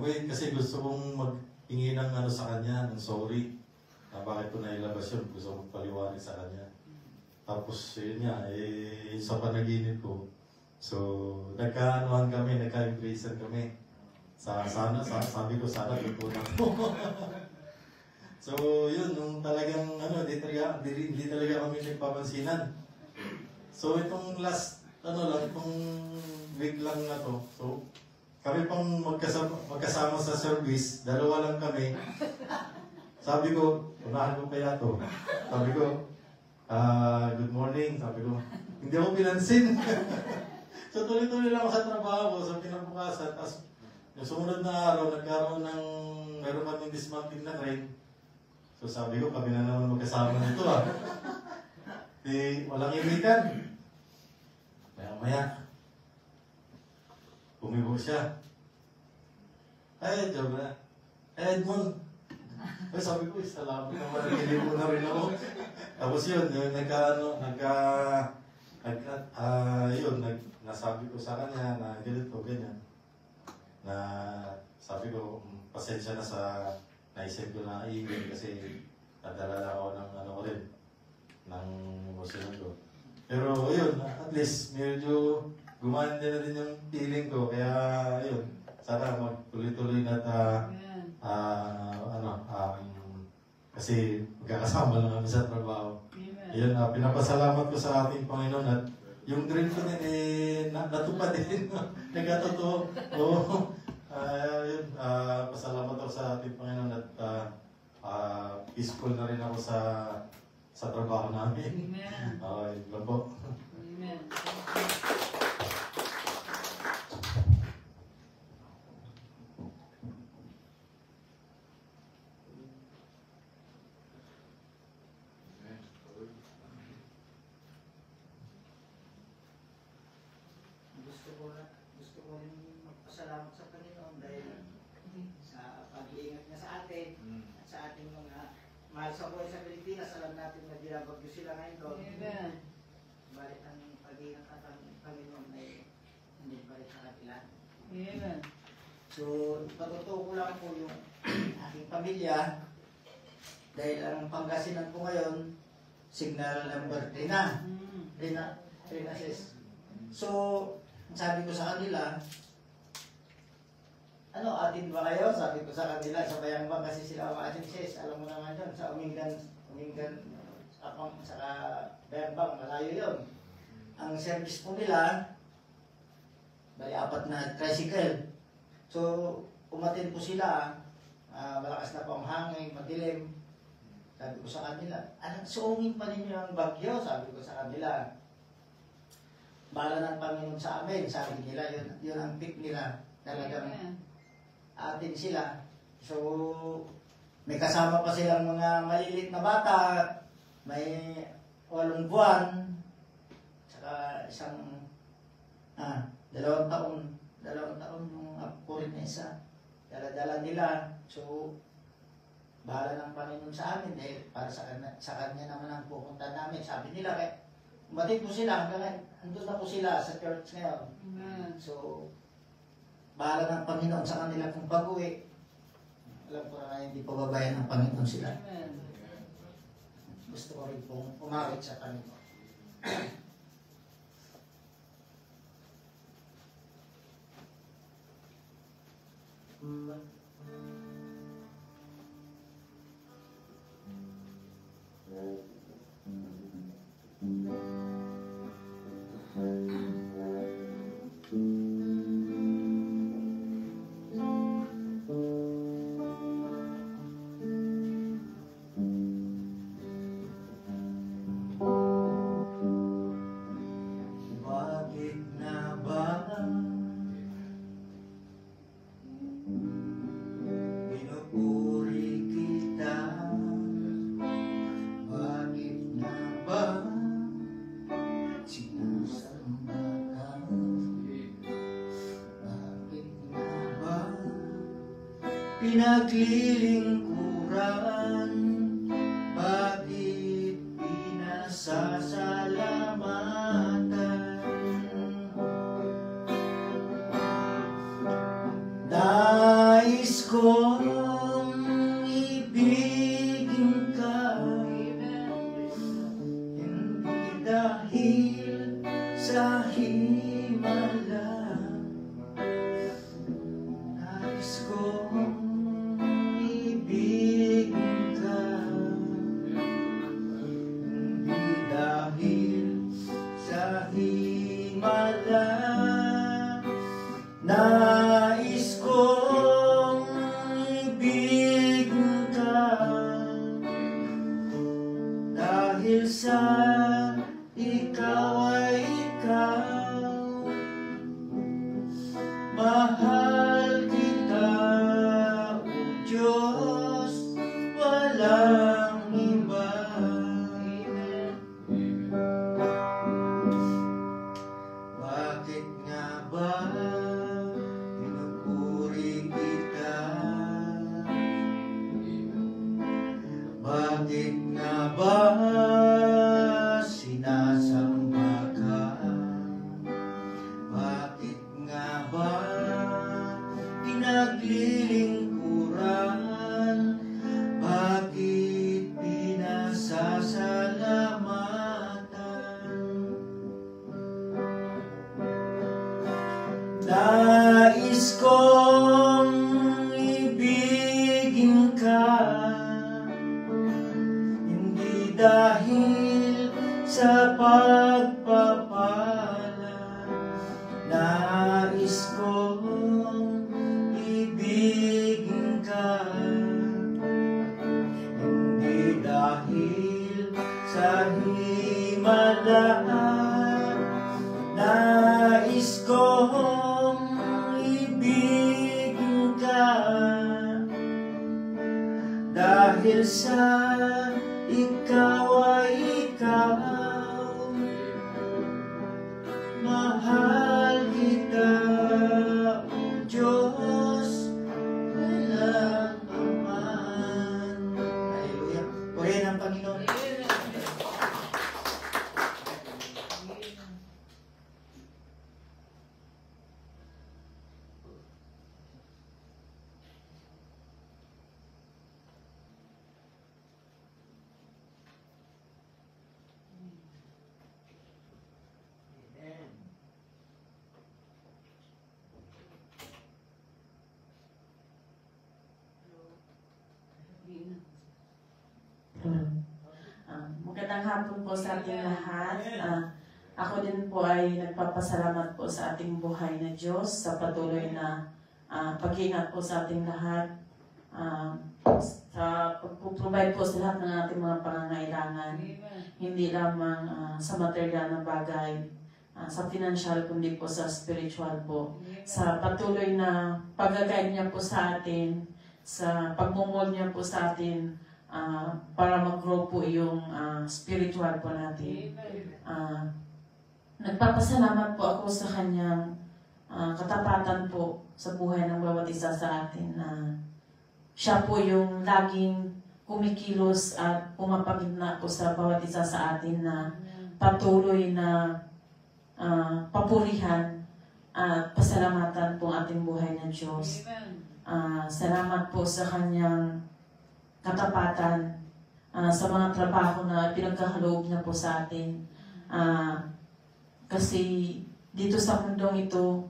Kasi gusto kong maghingi ng ano sa kanya, ng sorry. Na bakit ko nailabas yun, gusto kong paliwanag sa kanya. Tapos yun nga, sa panaginip ko. So, nagka-anuhan kami, nagka-embracean kami. Sabi ko, sana tutunan ko. So, yun, nung talagang, hindi talaga kami nagpapansinan. So, itong itong week lang na to, so, kami pang magkasama sa service, dalawa lang kami. Sabi ko, unahan ko kaya to. Sabi ko, good morning, sabi ko. Hindi ako pinansin. So, tuloy-tuloy lang ako sa trabaho ko, sa pinabukasan. Tapos, yung sumunod na araw, meron kaming dismantling na crane. So, sabi ko, kami na naman magkasama nito walang imikan. Maya-maya, bumibo siya. Joke na. Edmond. Sabi ko, salamat naman, nagkilipo na rin ako. Tapos yun, nasabi ko sa kanya na ganito, ganyan. Na sabi ko, pasensya na sa naisip ko na email kasi nadala ako ng ng emotion ko. Pero yun, at least medyo gumanda na din yung feeling ko. Kaya yun, sana magtuloy-tuloy na kasi magkakasama lang kami sa trabaho. Yun, pinapasalamat ko sa ating Panginoon at yung dream ko din natupad din. Nagkatotoo. Yun, pasalamat ako sa ating Panginoon at peaceful na rin ako sa trabaho namin. Amen. Yun lang po. Amen. Gusto ko rin magpasalamat sa Panginoon dahil sa pag-iingat niya sa atin at sa ating mga mahal sa buhay sa Pilipinas. Alam natin na binabagyo sila ngayon doon. Amen. Balik ang pag-iingat at ang Panginoon ay hindi balik sa kanila. Amen. So, patutuo ko lang po yung aking pamilya dahil ang Pangasinan po ngayon, signal number 3 na. 3 na sis. So, sabi ko sa kanila, atin ba kayo? Sabi ko sa kanila, sabayan ba kasi sila atin sis? Alam mo naman yun, sa Umingan, saka Berbang, malayo yun. Ang service po nila, bali 4 na tricycle. So, umatin po sila, malakas na po ang hangin, madilim. Sabi ko sa kanila, suungin pa ninyo ang bagyo? Sabi ko sa kanila. Bala ng Panginoon sa amin, sabi nila, yun ang pick nila. Talagang atin sila. So, may kasama pa silang mga maliliit na bata, may 8 buwan, saka isang, 2 taon yung apo rin na isa. Dala-dala nila. So, bahala ng Panginoon sa amin dahil para sa kanya naman ang pupunta namin. Sabi nila, umatid po sila hanggang andun na po sila sa church ngayon. So, bahala ng Panginoon sa kanila kung pag-uwi. Alam ko na hindi pababayan ng Panginoon sila. Gusto ko rin pong umawit sa Panginoon. Pinaglilingkuran, bakit pinasasalamatan? Dahil Nais kong ibigin ka, hindi dahil sa himala. Nais kong ibigin ka, hindi dahil sa himala. Nais kong ibigin ka, dahil sa ikaw ay ikaw. Mahal kita, O Diyos, walang iba. Bakit nga ba pinupuri kita? Bakit nga ba sinasamba ka? Bakit nga ba pinaglilingkuran? Bakit pinasasalamatan? Nais kong ibigin ka, hindi dahil sa pagpapala. Nais kong ibigin ka, hindi dahil sa himala. Nais kong ibigin ka, dahil sa ikaw ay ikaw. Mahal kita, O Diyos, walang paman. Hallelujah. Purihin ang Panginoon. Magandang hapon po sa ating lahat. Ako din po ay nagpapasalamat po sa ating buhay na Diyos sa patuloy na pag-iingat po sa ating lahat, sa pag-provide po sa lahat ng ating mga pangangailangan, hindi lamang sa material na bagay, sa financial, kundi po sa spiritual po. Sa patuloy na pag-guide niya po sa atin, sa pagmumol niya po sa atin, para mag-grow po yung spiritual po natin. Nagpapasalamat po ako sa kanyang katapatan po sa buhay ng bawat isa sa atin na siya po yung laging kumikilos at pumapagitna po sa bawat isa sa atin na patuloy na papurihan at pasalamatan po ang ating buhay ng Diyos. Salamat po sa kanyang katapatan sa mga trabaho na pinagkakaloob niya po sa atin. Kasi dito sa mundong ito,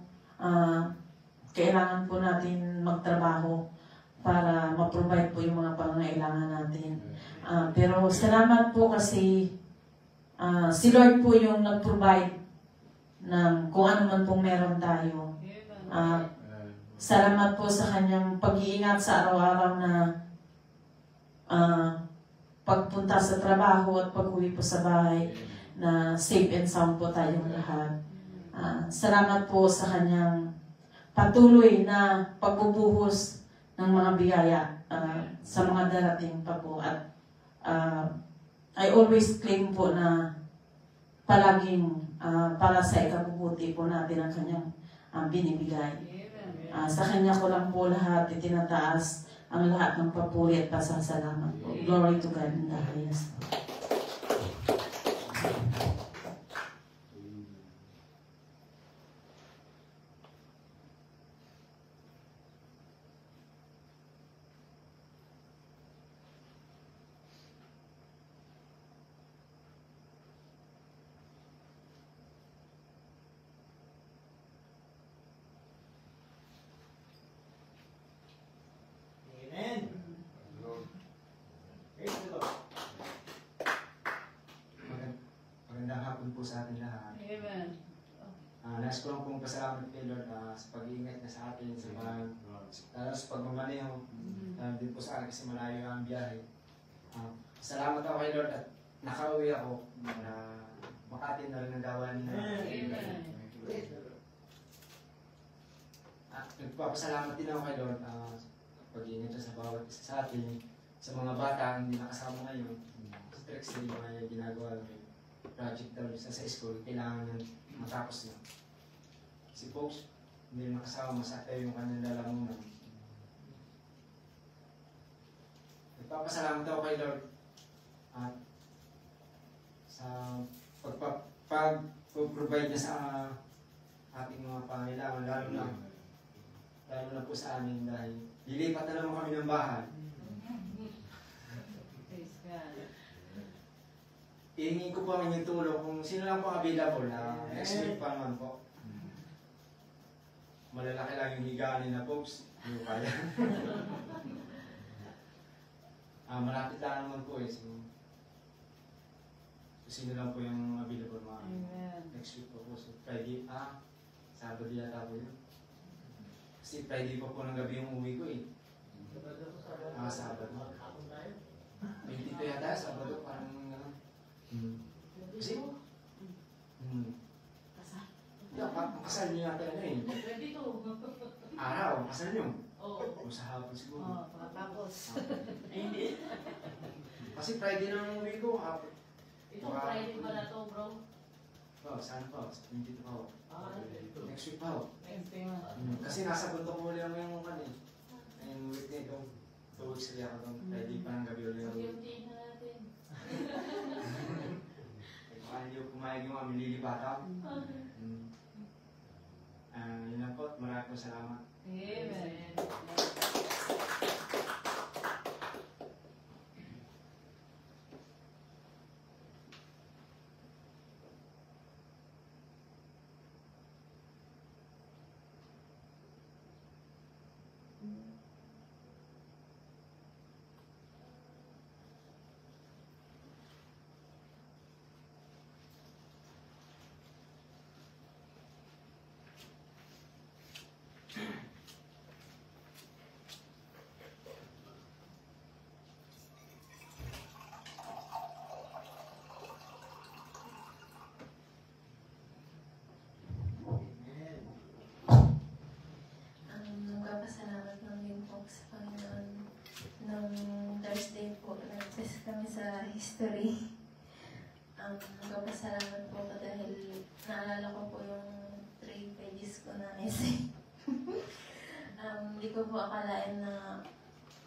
kailangan po natin magtrabaho para ma-provide po yung mga pangangailangan natin. Pero salamat po kasi si Lord po yung nag-provide ng kung ano man pong meron tayo. Salamat po sa kanyang pag-iingat sa araw-araw na pagpunta sa trabaho at pag-uwi po sa bahay na safe and sound po tayong lahat. Salamat po sa kanyang patuloy na pagbubuhos ng mga biyaya sa mga darating pa po. At I always claim po na palaging para sa ikabubuti po natin ang kanyang binibigay. Sa kanya ko lang po lahat itinataas ang lahat ng papuri at pasasalamat po. Glory to God in the highest. sa pag-iingat na sa atin, sa lalo sa pagmamaneho. Din po sa akin kasi malayo ang biyahe. Salamat ako kay Lord at nakauwi ako na makatin na rin ang gawain niya. At nagpapasalamat din ako kay Lord pag-iingat siya sa bawat isa sa atin, sa mga bata hindi nakasama ngayon. Sa Trexel, yung mga ginagawa namin project daw sa school, kailangan nang matapos na. Si folks, hindi nakasama, masakay yung kanyang lalamunan. Nagpapasalamat ako kay Lord at sa pag-provide niya sa ating mga pangailangan, lalo na po sa amin dahil lilipat na naman kami ng bahay. Ihingi ko po ang inyong tulong kung sino lang po available na next week pa naman po. Malalaki lang yung higaan na folks. Hindi ko kaya. Malapit lang naman po eh. So, sino lang po yung available mga next week po po. So, Friday, Sabado yata po yun. Kasi Friday pa po ng gabi yung uwi ko eh. Sabado. 22 yata, Sabado parang kasi? Kasal niyo yata na eh. Araw, kasal niyo? O sa hapon siguro. Tapos. Kasi Friday na ang uwi ko. Itong Friday pala to, bro. Saan pa? 22 pa. Next week pa. Kasi nasa bundok ko ulit yung kanil. Yung week na ito. 2 weeks ulit ako doon. Friday pa ng gabi ulit. Pag-iuntiin na natin. Kung hindi ko pumayag yung aming lilibata. Yun lang po. Maraming po salamat. Amen. Nagpapasalamat lang din po sa Panginoon. Nung Thursday po, nag-test kami sa history. Nagpapasalamat po ko dahil naalala ko po yung 3 pages ko na essay. Hindi ko po akalain na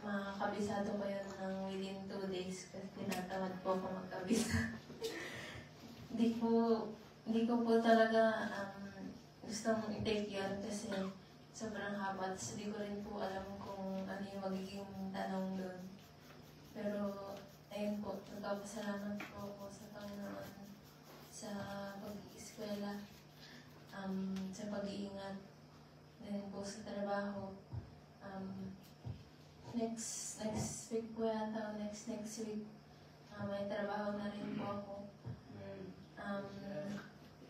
makakabisado ko yun ng within 2 days kasi tinatamad po ako magkabisa. Hindi ko po talaga gustong i-take yun kasi sobrang haba. Tapos hindi ko rin po alam kung ano yung magiging tanong doon. Pero, ayun po, nagpapasalamat po ako sa Panginoon sa pag-iiskwela, sa pag-iingat, din po sa trabaho. Next week po yata, next week, may trabaho na rin po ako.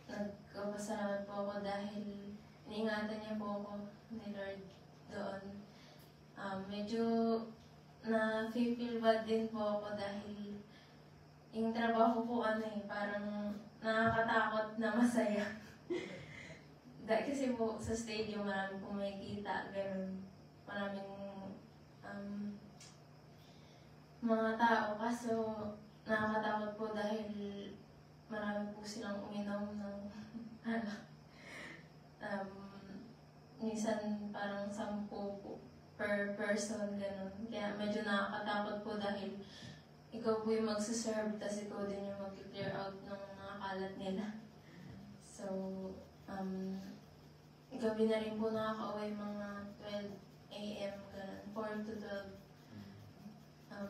Nagpapasalamat po ako dahil iniingatan niya po ako ni Lord doon. Medyo na-feel bad din po ako dahil yung trabaho po parang nakakatakot na masaya. Dahil kasi po sa stadium maraming po may kita, ganun. Maraming mga tao, kaso nakakatakot po dahil marami po silang uminom ng minsan parang 10 po per person, gano'n. Kaya medyo nakakatakot po dahil ikaw po yung magsaserve, tapos ikaw din yung mag-clear out ng mga kalat nila. So, gabi na rin po nakaka-uwi mga 12 a.m. gano'n, 4 to 12.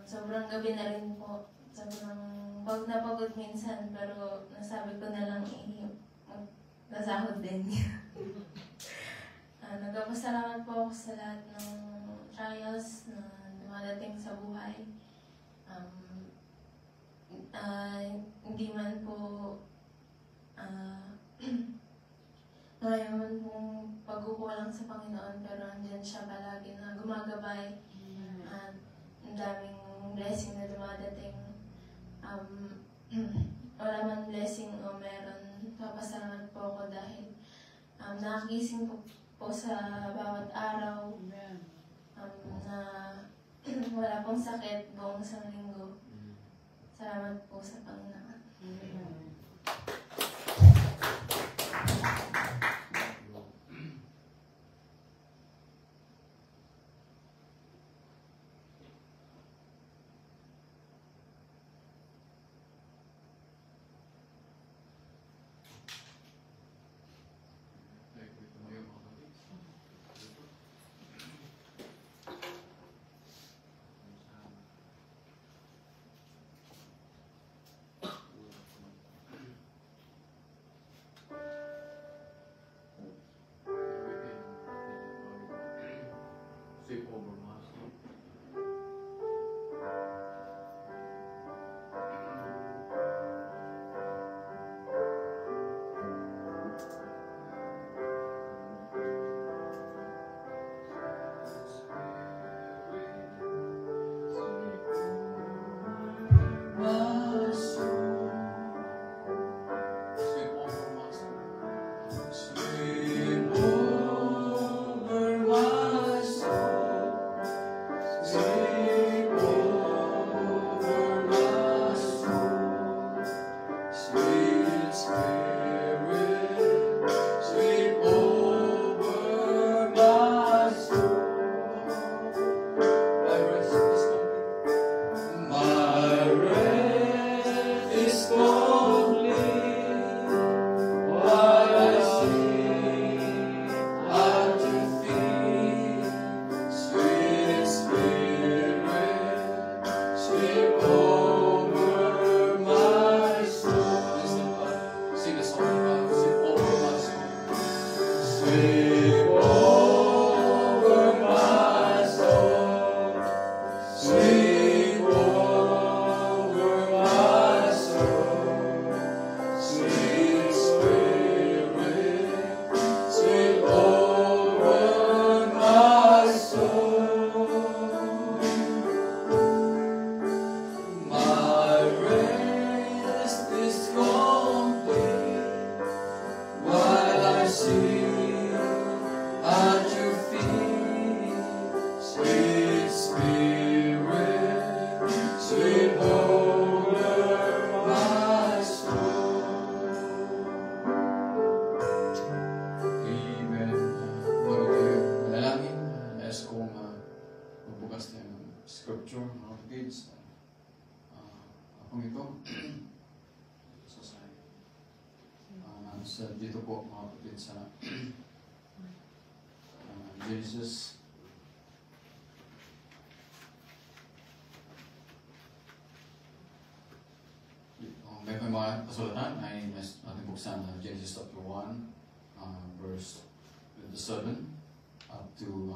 Sobrang gabi na rin po. Sobrang pag napagod minsan, pero nasabi ko na lang nasahod din. Nagpapasalamat po ako sa lahat ng trials na dumadating sa buhay. Hindi man po Ngayon pong pagkukulang sa Panginoon, pero andyan siya palagi na gumagabay at ang daming blessing na dumadating. Wala man blessing o meron, papasalamat po ako dahil nakakising po sa bawat araw na wala pong sakit buong isang linggo. Salamat po sa Panginoon. Sweep over us. Sweep over us. Sweep over my soul. Sweep over my soul. Sweet Spirit, sweep over my soul. My rest is complete. My rest is complete. While I sit at your feet, sweet Spirit, sweep over my soul. Sing a song about sweep over my soul. Sweep over my soul. Sweep over my soul. Sweet Spirit, sweep over my soul. My rest is complete while I sit at your feet. Sweet Spirit, sweep over my soul. Amen. Bago tayo manalangin, nais kong magbukas tayo ng scripture, mga kapatids. Akong ito, dito po, mga kapatids, sa Genesis. May mga kasulatan ay ating buksan na Genesis chapter 1, verse 27 up to